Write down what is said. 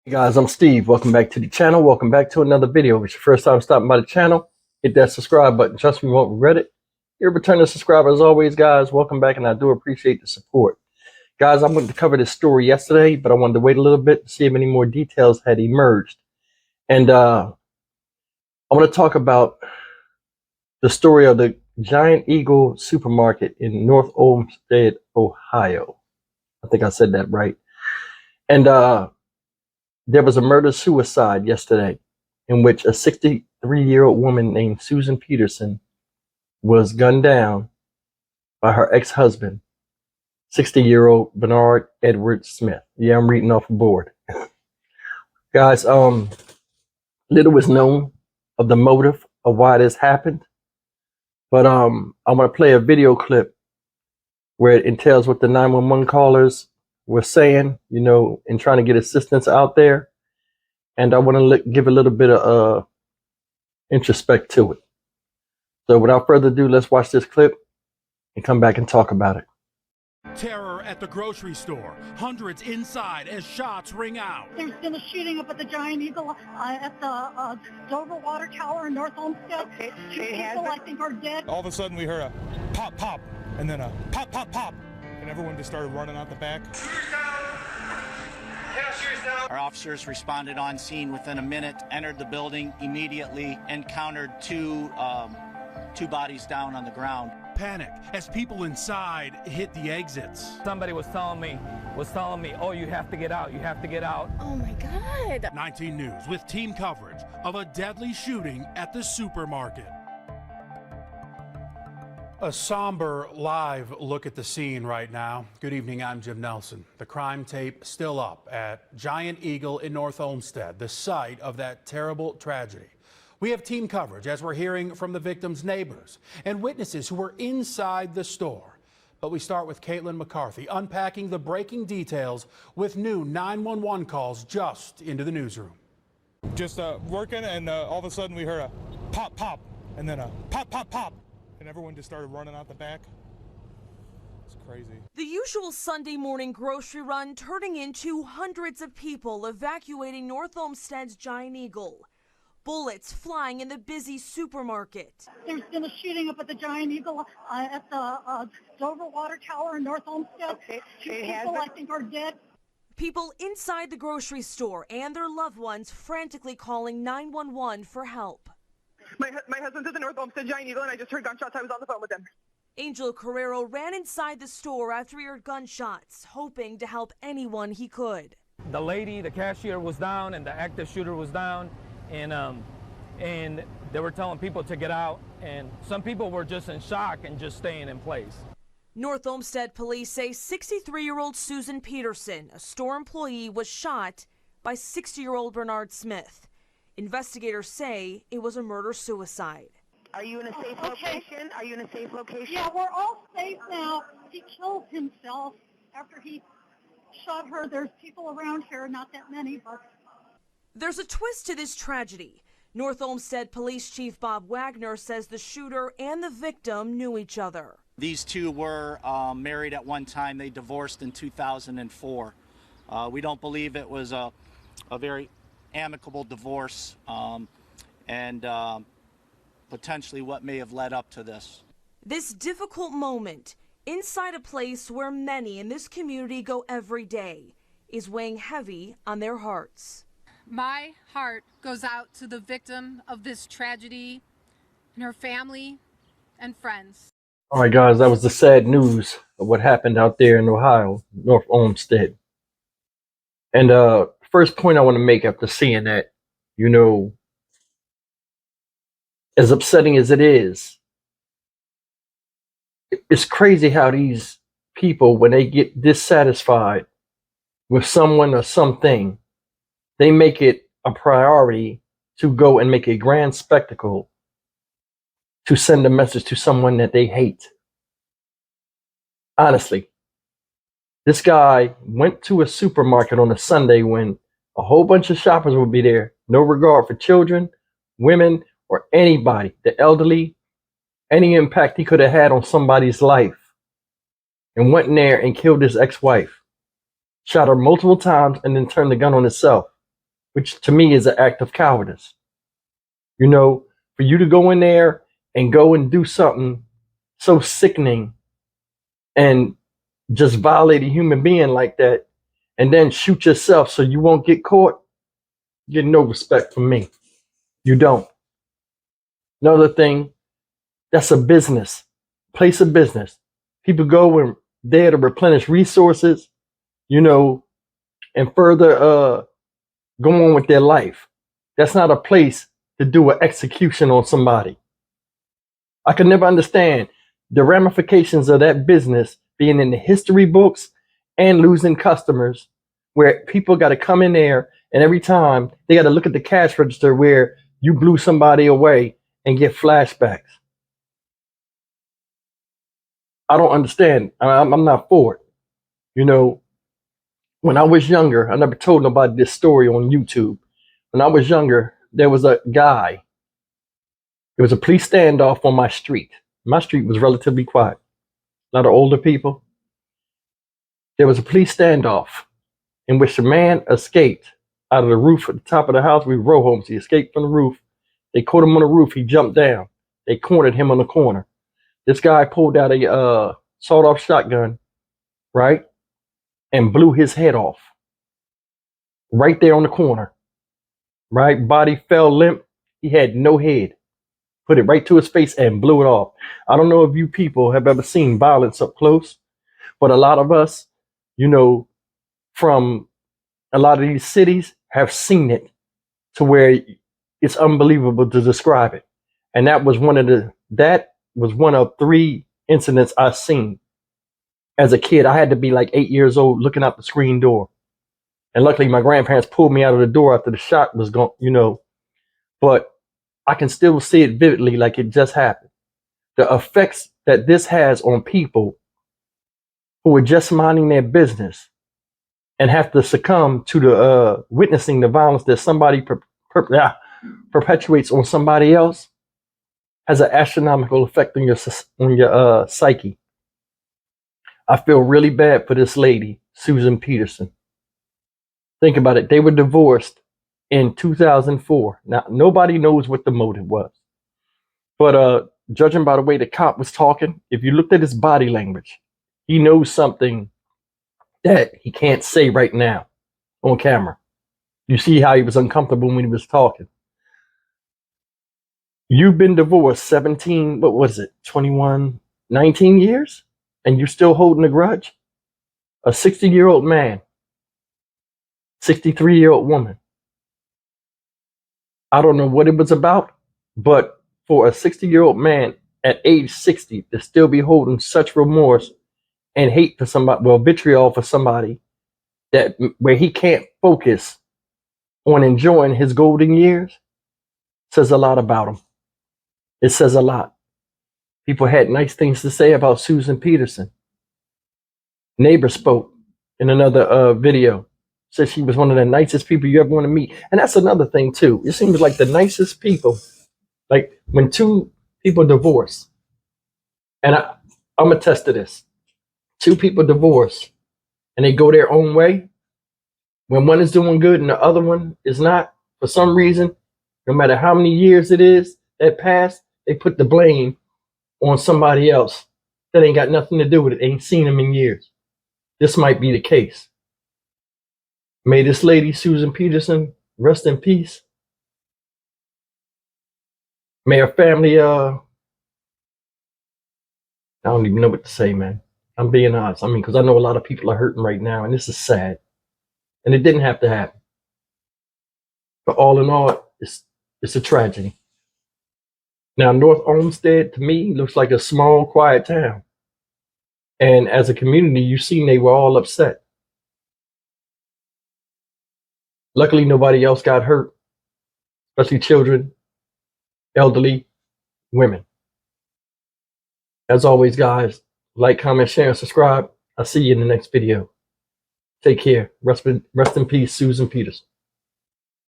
Hey guys, I'm Steve. Welcome back to the channel. Welcome back to another video. If it's your first time stopping by the channel, hit that subscribe button. Trust me, you won't regret it. You're a returning subscriber as always, guys. Welcome back, and I do appreciate the support. Guys, I wanted to cover this story yesterday, but I wanted to wait a little bit to see if any more details had emerged. And I want to talk about the story of the Giant Eagle supermarket in North Olmsted, Ohio. I think I said that right. And there was a murder-suicide yesterday in which a 63-year-old woman named Susan Peterson was gunned down by her ex-husband, 60-year-old Bernard Edward Smith. Yeah, I'm reading off a board. Guys, little was known of the motive of why this happened, but I'm going to play a video clip where it entails what the 911 callers were saying, you know, in trying to get assistance out there. And I want to give a little bit of introspect to it. So without further ado, let's watch this clip and come back and talk about it. Terror at the grocery store. Hundreds inside as shots ring out. There's been a shooting up at the Giant Eagle at the Dover Water Tower in North Olmsted. Two people, I think, are dead. All of a sudden, we heard a pop, pop, and then a pop, pop, pop. And everyone just started running out the back. Our officers responded on scene within a minute, entered the building immediately, encountered two bodies down on the ground. Panic as people inside hit the exits. Somebody was telling me, oh, you have to get out, you have to get out. Oh my God. 19 News with team coverage of a deadly shooting at the supermarket. A somber live look at the scene right now. Good evening, I'm Jim Nelson. The crime tape still up at Giant Eagle in North Olmsted, the site of that terrible tragedy. We have team coverage as we're hearing from the victims' neighbors and witnesses who were inside the store. But we start with Caitlin McCarthy unpacking the breaking details with new 911 calls just into the newsroom. Just working, and all of a sudden, we heard a pop, pop, and then a pop, pop, pop. And everyone just started running out the back. It's crazy. The usual Sunday morning grocery run turning into hundreds of people evacuating North Olmsted's Giant Eagle. Bullets flying in the busy supermarket. There's been a shooting up at the Giant Eagle at the Dover Water Tower in North Olmsted. Two people, I think, are dead. People inside the grocery store and their loved ones frantically calling 911 for help. My husband's at the North Olmsted Giant Eagle, and I just heard gunshots. I was on the phone with him. Angel Carrero ran inside the store after he heard gunshots, hoping to help anyone he could. The lady, the cashier, was down and the active shooter was down, and they were telling people to get out, and some people were just in shock and just staying in place. North Olmsted police say 63-year-old Susan Peterson, a store employee, was shot by 60-year-old Bernard Smith. Investigators say it was a murder-suicide. Are you in a safe location? Are you in a safe location? Yeah, we're all safe now. He killed himself after he shot her. There's people around here, not that many, but... There's a twist to this tragedy. North Olmsted Police Chief Bob Wagner says the shooter and the victim knew each other. These two were married at one time. They divorced in 2004. We don't believe it was a very amicable divorce, and potentially what may have led up to this. This difficult moment inside a place where many in this community go every day is weighing heavy on their hearts. My heart goes out to the victim of this tragedy and her family and friends. All right, guys, that was the sad news of what happened out there in Ohio, North Olmsted. And first point I want to make after seeing that, you know, as upsetting as it is, it's crazy how these people, when they get dissatisfied with someone or something, they make it a priority to go and make a grand spectacle to send a message to someone that they hate. Honestly, this guy went to a supermarket on a Sunday when a whole bunch of shoppers would be there, no regard for children, women, or anybody, the elderly, any impact he could have had on somebody's life, and went in there and killed his ex-wife. shot her multiple times, and then turned the gun on himself. which to me is an act of cowardice. You know, for you to go in there and go and do something so sickening and just violate a human being like that and then shoot yourself so you won't get caught, you get no respect from me. You don't. Another thing, that's a business, place of business. People go and there to replenish resources, you know, and further go on with their life. That's not a place to do an execution on somebody. I could never understand the ramifications of that business being in the history books and losing customers, where people got to come in there and every time they got to look at the cash register where you blew somebody away and get flashbacks. I don't understand. I'm not for it. You know, when I was younger, I never told nobody this story on YouTube. When I was younger, there was a guy. There was a police standoff on my street. My street was relatively quiet. A lot of older people. There was a police standoff in which the man escaped out of the roof at the top of the house. We were row homes. He escaped from the roof. They caught him on the roof. He jumped down. They cornered him on the corner. This guy pulled out a sawed-off shotgun, right, and blew his head off right there on the corner, right? Body fell limp. He had no head. Put it right to his face and blew it off. I don't know if you people have ever seen violence up close, but a lot of us, you know, from a lot of these cities have seen it to where it's unbelievable to describe it. And that was one of 3 incidents I've seen as a kid. I had to be like 8 years old looking out the screen door. And luckily my grandparents pulled me out of the door after the shot was gone, you know, but I can still see it vividly like it just happened. The effects that this has on people who are just minding their business and have to succumb to the witnessing the violence that somebody perpetuates on somebody else has an astronomical effect on your psyche. I feel really bad for this lady, Susan Peterson. Think about it. They were divorced in 2004. Now, nobody knows what the motive was. But judging by the way the cop was talking, if you looked at his body language, he knows something that he can't say right now on camera. You see how he was uncomfortable when he was talking. You've been divorced 17, 21, 19 years? And you're still holding a grudge? A 60-year-old man, 63-year-old woman. I don't know what it was about, but for a 60-year-old man at age 60 to still be holding such remorse and hate for somebody, well, vitriol for somebody that where he can't focus on enjoying his golden years, says a lot about him. It says a lot. People had nice things to say about Susan Peterson. Neighbor spoke in another video. Said she was one of the nicest people you ever want to meet. And that's another thing too. It seems like the nicest people, like when 2 people divorce, and I'm attest to this. 2 people divorce and they go their own way. When one is doing good and the other one is not, for some reason, no matter how many years it is that passed, they put the blame on somebody else that ain't got nothing to do with it. Ain't seen them in years. This might be the case. May this lady, Susan Peterson, rest in peace. May her family, I don't even know what to say, man. I'm being honest. I mean, because I know a lot of people are hurting right now, and this is sad. And it didn't have to happen. But all in all, it's a tragedy. Now, North Olmsted, to me, looks like a small, quiet town. And as a community, you've seen they were all upset. Luckily, nobody else got hurt, especially children, elderly, women. As always, guys, like, comment, share, and subscribe. I'll see you in the next video. Take care. Rest in peace, Susan Peterson.